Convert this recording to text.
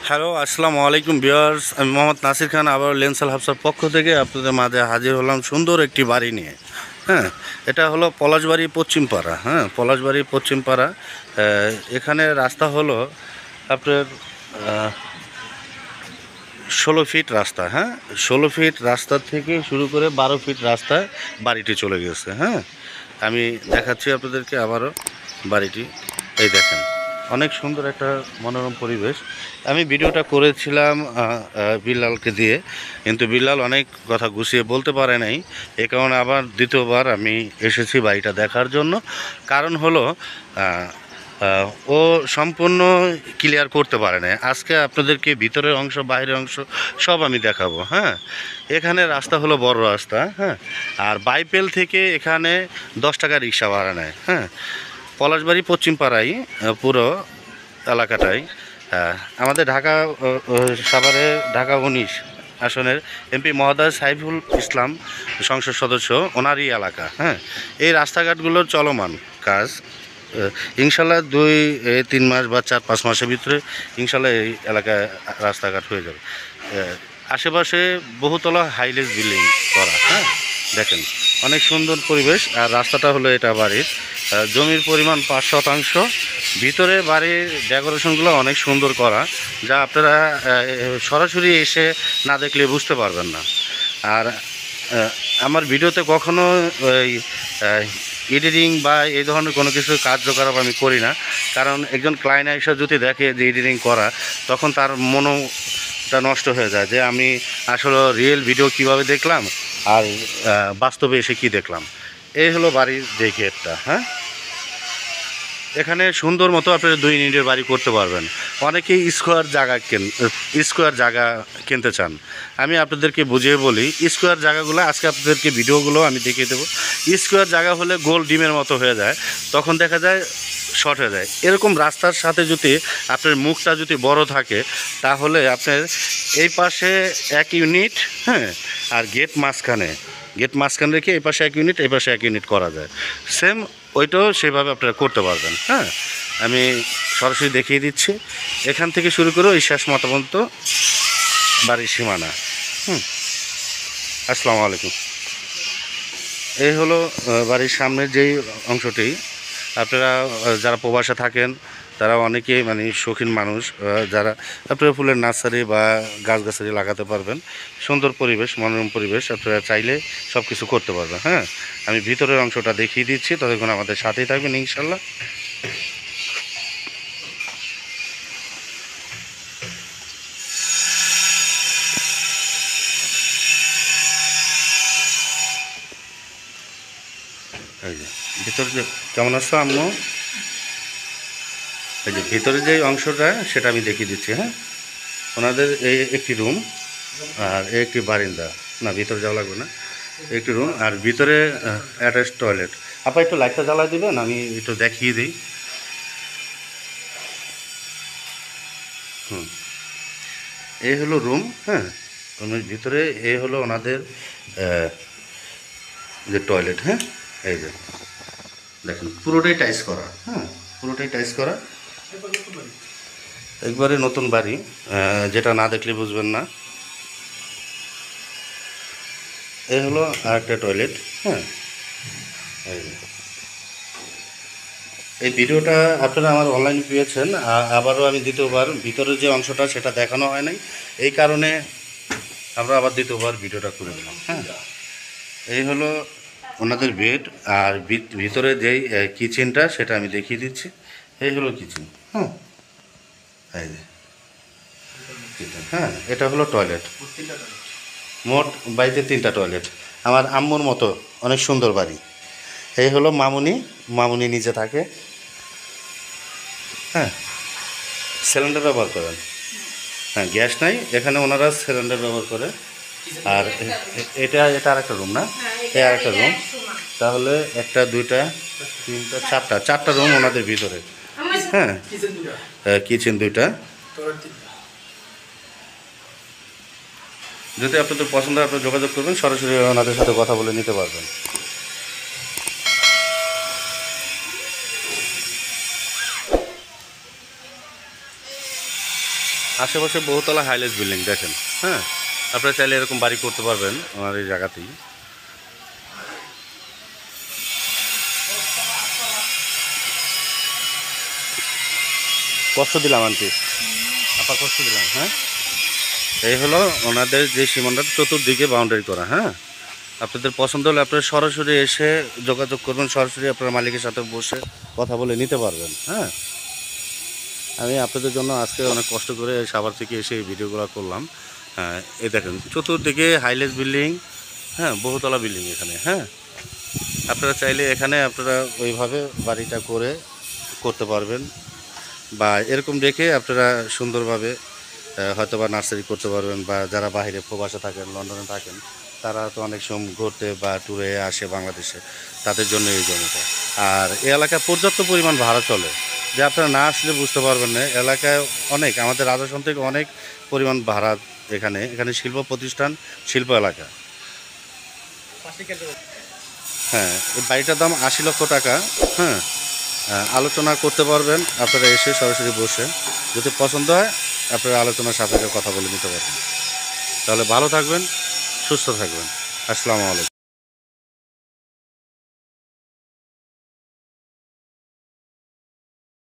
Hello, আসসালামু আলাইকুম viewers. আমি মোহাম্মদ নাসির খান আবার লেন্সাল হাবসার পক্ষ থেকে আপনাদের মাঝে হাজির হলাম সুন্দর একটি বাড়ি নিয়ে। হ্যাঁ, এটা হলো পলাশবাড়ি পশ্চিমপাড়া। হ্যাঁ, পলাশবাড়ি পশ্চিমপাড়া। এখানে রাস্তা হলো আপনার 16 ফিট রাস্তা। হ্যাঁ, 16 ফিট রাস্তা থেকে শুরু করে 12 ফিট রাস্তায় বাড়িটি চলে গেছে। হ্যাঁ, আমি দেখাচ্ছি আপনাদেরকে আবারও বাড়িটি। এই দেখেন, অনেক সুন্দর একটা মনোরম পরিবেশ। আমি ভিডিওটা করেছিলাম বিল্লালকে দিয়ে, কিন্তু বিল্লাল অনেক কথা গুছিয়ে বলতে পারে নাই। এ কারণে আবার দ্বিতীয়বার আমি এসেছি বাড়িটা দেখার জন্য। কারণ হলো ও সম্পূর্ণ ক্লিয়ার করতে পারে না। আজকে আপনাদেরকে ভিতরের অংশ বাইরের অংশ সব আমি দেখাবো। হ্যাঁ, এখানে রাস্তা হলো বড় রাস্তা। হ্যাঁ, আর বাইপেল থেকে এখানে 10 টাকা রিক্সা ভাড়া নেয়। হ্যাঁ, পলাশবাড়ি পশ্চিমপাড়ায় পুরো এলাকাটাই আমাদের ঢাকা সাভারে ঢাকা 19 আসনের এমপি মহোদয় সাইফুল ইসলাম সংসদ সদস্য, ওনারই এলাকা। হ্যাঁ, এই রাস্তাঘাটগুলোর চলমান কাজ ইনশাল্লাহ 2-3 মাস বা 4-5 মাসের ভিতরে ইনশাল্লাহ এই এলাকায় রাস্তাঘাট হয়ে যাবে। আশেপাশে বহুতলা হাইলেস বিল্ডিং করা। হ্যাঁ, দেখেন অনেক সুন্দর পরিবেশ। আর রাস্তাটা হলো এটা বাড়ির জমির পরিমাণ 5 শতাংশ। ভিতরে বাড়ির ডেকোরেশনগুলো অনেক সুন্দর করা, যা আপনারা সরাসরি এসে না দেখলে বুঝতে পারবেন না। আর আমার ভিডিওতে কখনো ওই এডিটিং বা এই ধরনের কোনো কিছু কার্যকলাপ আমি করি না। কারণ একজন ক্লায়েন্ট এসে যদি দেখে যে এডিটিং করা, তখন তার মনোটা নষ্ট হয়ে যায় যে আমি আসলে রিয়েল ভিডিও কিভাবে দেখলাম আর বাস্তবে এসে কি দেখলাম। এই হলো বাড়ির যে গেটটা। হ্যাঁ, এখানে সুন্দর মতো আপনারা 2 ইউনিটের বাড়ি করতে পারবেন। অনেকেই স্কোয়ার জায়গা কিনতে চান। আমি আপনাদেরকে বুঝিয়ে বলি, স্কোয়ার জায়গাগুলো আজকে আপনাদেরকে ভিডিওগুলো আমি দেখিয়ে দেবো। স্কোয়ার জায়গা হলে গোল ডিমের মতো হয়ে যায়, তখন দেখা যায় শর্ট হয়ে যায়। এরকম রাস্তার সাথে যদি আপনার মুখটা যদি বড় থাকে, তাহলে আপনার এই পাশে 1 ইউনিট, হ্যাঁ, আর গেট মাঝখানে রেখে এই পাশে 1 ইউনিট, এই পাশে 1 ইউনিট করা যায়। সেম ওইটাও সেভাবে আপনারা করতে পারবেন। হ্যাঁ, আমি সরাসরি দেখিয়ে দিচ্ছি। এখান থেকে শুরু করে ওই শেষ মাথা পর্যন্ত বাড়ির সীমানা। আসসালামু আলাইকুম। এই হলো বাড়ির সামনের যেই অংশটি। আপনারা যারা প্রবাসে থাকেন তারা অনেকেই মানে শৌখিন মানুষ, যারা আপনারা ফুলের নার্সারি বা গাছগাছালি লাগাতে পারবেন। সুন্দর পরিবেশ, মনোরম পরিবেশ, আপনারা চাইলে সব কিছু করতে পারবেন। হ্যাঁ, আমি ভিতরের অংশটা দেখিয়ে দিচ্ছি, ততক্ষণ আমাদের সাথেই থাকবেন ইনশাল্লাহ। এই যে ভিতরে যে কেমন আসছো আম্মু, এই যে ভিতরে যে অংশটা সেটা আমি দেখিয়ে দিচ্ছি। হ্যাঁ, ওনাদের এই একটি রুম আর একটি বারিন্দা, না ভিতরে যাওয়া লাগবে না, একটি রুম আর ভিতরে অ্যাটাচ টয়লেট। আপা একটু লাইটটা জ্বালা দিবেন, আমি একটু দেখিয়ে দিই। এই হলো রুম। হ্যাঁ, রুমের ভিতরে এই হলো ওনাদের যে টয়লেট। হ্যাঁ, এই যে দেখেন পুরোটাই টাইস করা। হ্যাঁ, পুরোটাই টাইস করা, একবারে নতুন বাড়ি, যেটা না দেখলে বুঝবেন না। এই হলো আরেকটা টয়লেট। হ্যাঁ, এই ভিডিওটা আপনারা আমার অনলাইনে পেয়েছেন। আবারও আমি দ্বিতীয়বার ভিতরের যে অংশটা সেটা দেখানো হয় নাই, এই কারণে আমরা আবার দ্বিতীয়বার ভিডিওটা করে দিলাম। হ্যাঁ, এই হলো ওনাদের বেড আর ভিতরে যেই কিচেনটা সেটা আমি দেখিয়ে দিচ্ছি। এই হলো কিচেন। হ্যাঁ, এই যে কিচেন। হ্যাঁ, এটা হলো টয়লেট। মোট বাড়িতে 3টা টয়লেট। আমার আম্মুর মতো অনেক সুন্দর বাড়ি। এই হলো মামুনি নিচে থাকে। হ্যাঁ, সিলিন্ডার ব্যবহার করেন। হ্যাঁ, গ্যাস নাই এখানে, ওনারা সিলিন্ডার ব্যবহার করে। আর এটা এটা আরেকটা রুম না, এই আরেকটা রুম। তাহলে 1, 2, 3, 4টা রুম ওনাদের ভিতরে। হ্যাঁ, কিচেন 2টা। যদি আপনাদের পছন্দ হয় আপনারা যোগাযোগ করবেন, সরাসরি ওনাদের সাথে কথা বলে নিতে পারবেন। আশেপাশে বহুতলা হাইলেস বিল্ডিং দেখেন। হ্যাঁ, আপনারা চাইলে এরকম বাড়ি করতে পারবেন আমার এই জায়গাতেই। কষ্ট দিলাম আন্টি, আপা কষ্ট দিলাম। হ্যাঁ, এই হলো ওনাদের যে সীমানাটা চতুর্দিকে বাউন্ডারি করা। হ্যাঁ, আপনাদের পছন্দ হলে আপনারা সরাসরি এসে যোগাযোগ করবেন, সরাসরি আপনার মালিকের সাথে বসে কথা বলে নিতে পারবেন। হ্যাঁ, আমি আপনাদের জন্য আজকে অনেক কষ্ট করে সাভার থেকে এসে এই ভিডিওগুলো করলাম। হ্যাঁ, এই দেখেন চতুর্দিকে হাইলেস বিল্ডিং। হ্যাঁ, বহুতলা বিল্ডিং এখানে। হ্যাঁ, আপনারা চাইলে এখানে আপনারা ওইভাবে বাড়িটা করতে পারবেন, বা এরকম রেখে আপনারা সুন্দরভাবে হয়তো বা নার্সারি করতে পারবেন। বা যারা বাইরে প্রবাসে থাকেন, লন্ডনে থাকেন, তারা তো অনেক সময় ঘুরতে বা ট্যুরে আসে বাংলাদেশে, তাদের জন্য এই জমিটা। আর এই এলাকায় পর্যাপ্ত পরিমাণ ভাড়া চলে, যে আপনারা না আসলে বুঝতে পারবেন না। এলাকায় অনেক, আমাদের রাজাসন থেকে অনেক পরিমাণ ভাড়া। এখানে এখানে শিল্প প্রতিষ্ঠান, শিল্প এলাকা। হ্যাঁ, এই বাড়িটার দাম ৮০ লক্ষ টাকা। হ্যাঁ, আলোচনা করতে পারবেন আপনারা এসে সরাসরি বসে, যদি পছন্দ হয় আপনারা আলোচনার সাপেক্ষে কথা বলে নিতে পারবেন। তাহলে ভালো থাকবেন, সুস্থ থাকবেন। আসসালামু আলাইকুম।